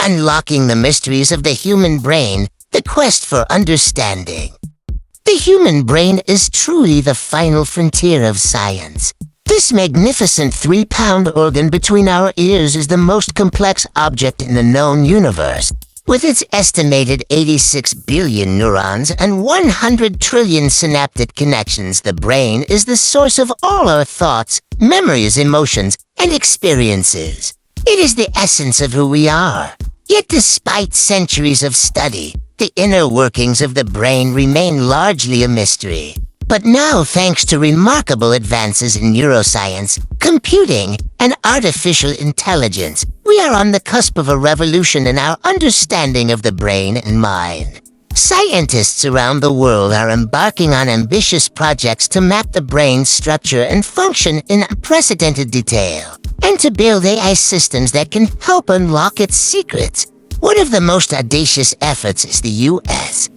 unlocking the mysteries of the human brain, the quest for understanding. The human brain is truly the final frontier of science. This magnificent 3-pound organ between our ears is the most complex object in the known universe. With its estimated 86 billion neurons and 100 trillion synaptic connections, the brain is the source of all our thoughts, memories, emotions, and experiences. It is the essence of who we are. Yet despite centuries of study, the inner workings of the brain remain largely a mystery. But now, thanks to remarkable advances in neuroscience, computing, and artificial intelligence, we are on the cusp of a revolution in our understanding of the brain and mind. Scientists around the world are embarking on ambitious projects to map the brain's structure and function in unprecedented detail, and to build AI systems that can help unlock its secrets. One of the most audacious efforts is the U.S.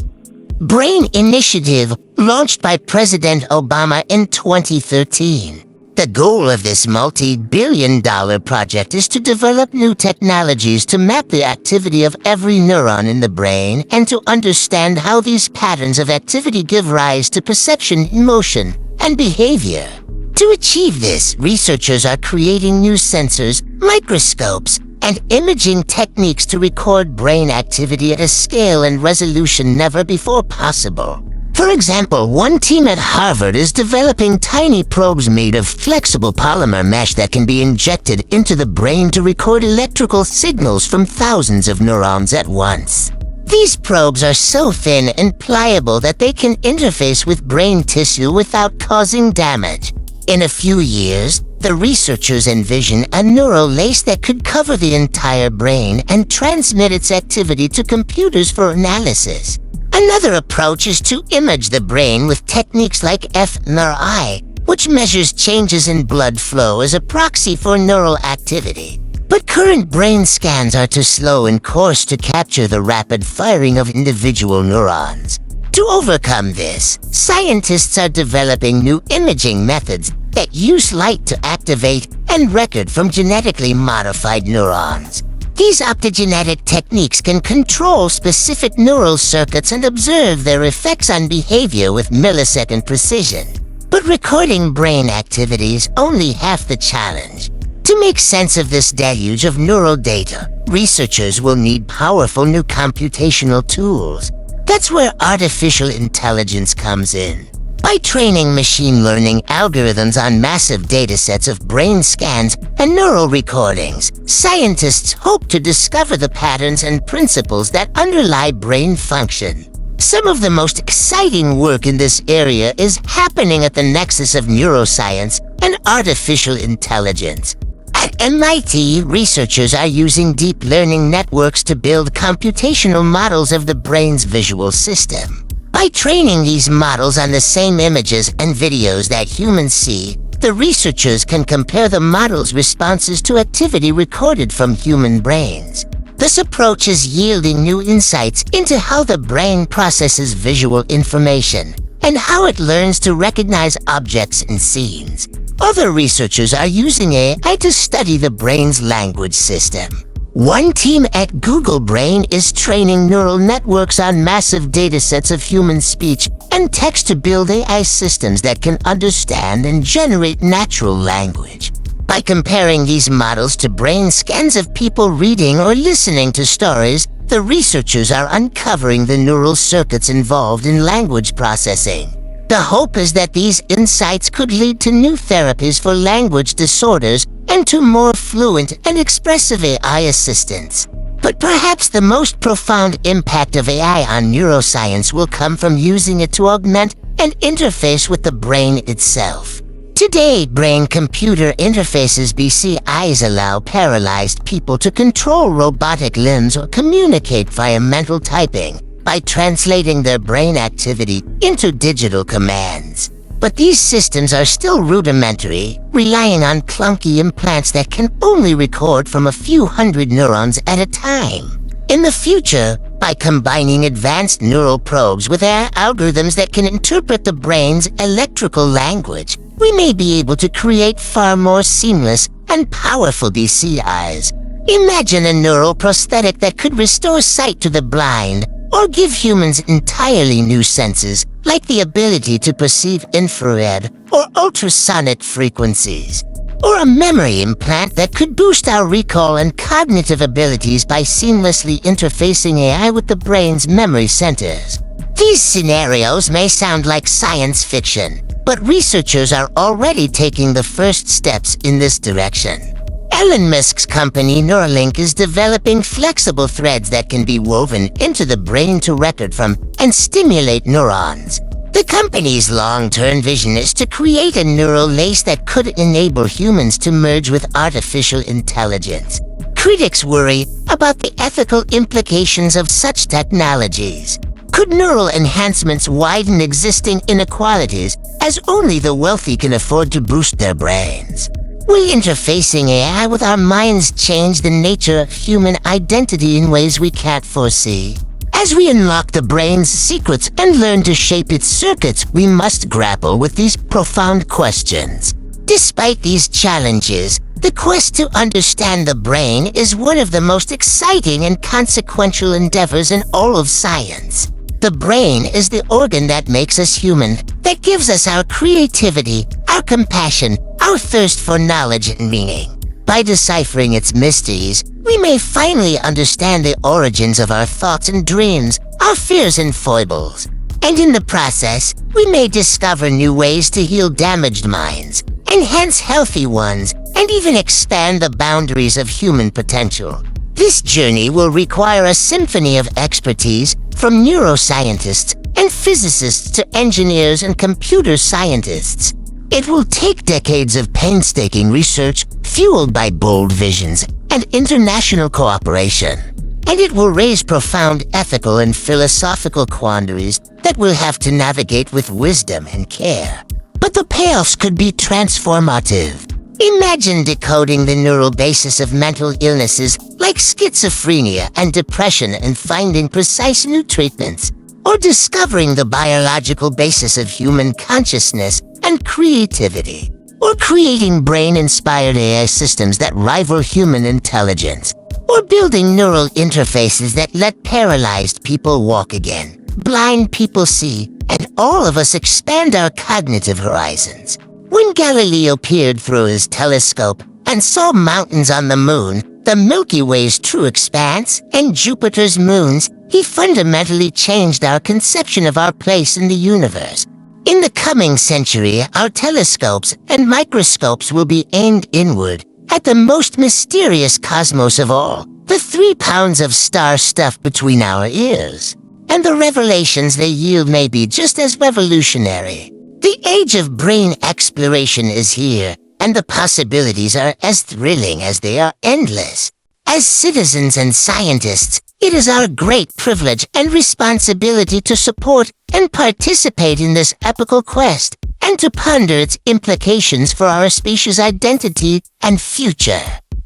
Brain Initiative, launched by President Obama in 2013. The goal of this multi-billion-dollar project is to develop new technologies to map the activity of every neuron in the brain and to understand how these patterns of activity give rise to perception, emotion, and behavior. To achieve this, researchers are creating new sensors, microscopes, and imaging techniques to record brain activity at a scale and resolution never before possible. For example, one team at Harvard is developing tiny probes made of flexible polymer mesh that can be injected into the brain to record electrical signals from thousands of neurons at once. These probes are so thin and pliable that they can interface with brain tissue without causing damage. In a few years, the researchers envision a neural lace that could cover the entire brain and transmit its activity to computers for analysis. Another approach is to image the brain with techniques like fMRI, which measures changes in blood flow as a proxy for neural activity. But current brain scans are too slow and coarse to capture the rapid firing of individual neurons. To overcome this, scientists are developing new imaging methods that use light to activate and record from genetically modified neurons. These optogenetic techniques can control specific neural circuits and observe their effects on behavior with millisecond precision. But recording brain activity is only half the challenge. To make sense of this deluge of neural data, researchers will need powerful new computational tools. That's where artificial intelligence comes in. By training machine learning algorithms on massive datasets of brain scans and neural recordings, scientists hope to discover the patterns and principles that underlie brain function. Some of the most exciting work in this area is happening at the nexus of neuroscience and artificial intelligence. At MIT, researchers are using deep learning networks to build computational models of the brain's visual system. By training these models on the same images and videos that humans see, the researchers can compare the model's responses to activity recorded from human brains. This approach is yielding new insights into how the brain processes visual information and how it learns to recognize objects and scenes. Other researchers are using AI to study the brain's language system. One team at Google Brain is training neural networks on massive datasets of human speech and text to build AI systems that can understand and generate natural language. By comparing these models to brain scans of people reading or listening to stories, the researchers are uncovering the neural circuits involved in language processing. The hope is that these insights could lead to new therapies for language disorders and to more fluent and expressive AI assistants. But perhaps the most profound impact of AI on neuroscience will come from using it to augment and interface with the brain itself. Today, brain-computer interfaces BCIs allow paralyzed people to control robotic limbs or communicate via mental typing by translating their brain activity into digital commands. But these systems are still rudimentary, relying on clunky implants that can only record from a few hundred neurons at a time. In the future, by combining advanced neural probes with AI algorithms that can interpret the brain's electrical language, we may be able to create far more seamless and powerful BCIs. Imagine a neural prosthetic that could restore sight to the blind, or give humans entirely new senses, like the ability to perceive infrared or ultrasonic frequencies. Or a memory implant that could boost our recall and cognitive abilities by seamlessly interfacing AI with the brain's memory centers. These scenarios may sound like science fiction, but researchers are already taking the first steps in this direction. Elon Musk's company Neuralink is developing flexible threads that can be woven into the brain to record from and stimulate neurons. The company's long-term vision is to create a neural lace that could enable humans to merge with artificial intelligence. Critics worry about the ethical implications of such technologies. Could neural enhancements widen existing inequalities, as only the wealthy can afford to boost their brains? Will interfacing AI with our minds change the nature of human identity in ways we can't foresee? As we unlock the brain's secrets and learn to shape its circuits, we must grapple with these profound questions. Despite these challenges, the quest to understand the brain is one of the most exciting and consequential endeavors in all of science. The brain is the organ that makes us human, that gives us our creativity, our compassion, our thirst for knowledge and meaning. By deciphering its mysteries, we may finally understand the origins of our thoughts and dreams, our fears and foibles. And in the process, we may discover new ways to heal damaged minds, enhance healthy ones, and even expand the boundaries of human potential. This journey will require a symphony of expertise, from neuroscientists and physicists to engineers and computer scientists. It will take decades of painstaking research, fueled by bold visions and international cooperation. And it will raise profound ethical and philosophical quandaries that we'll have to navigate with wisdom and care. But the payoffs could be transformative. Imagine decoding the neural basis of mental illnesses like schizophrenia and depression and finding precise new treatments, or discovering the biological basis of human consciousness and creativity, or creating brain-inspired AI systems that rival human intelligence, or building neural interfaces that let paralyzed people walk again, blind people see, and all of us expand our cognitive horizons. When Galileo peered through his telescope and saw mountains on the moon, the Milky Way's true expanse, and Jupiter's moons, he fundamentally changed our conception of our place in the universe. In the coming century, our telescopes and microscopes will be aimed inward at the most mysterious cosmos of all, the 3 pounds of star stuff between our ears. And the revelations they yield may be just as revolutionary. The age of brain exploration is here, and the possibilities are as thrilling as they are endless. As citizens and scientists, it is our great privilege and responsibility to support and participate in this epical quest, and to ponder its implications for our species' identity and future.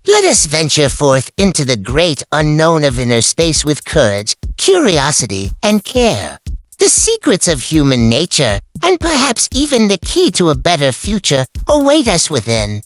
Let us venture forth into the great unknown of inner space with courage, curiosity, and care. The secrets of human nature, and perhaps even the key to a better future, await us within.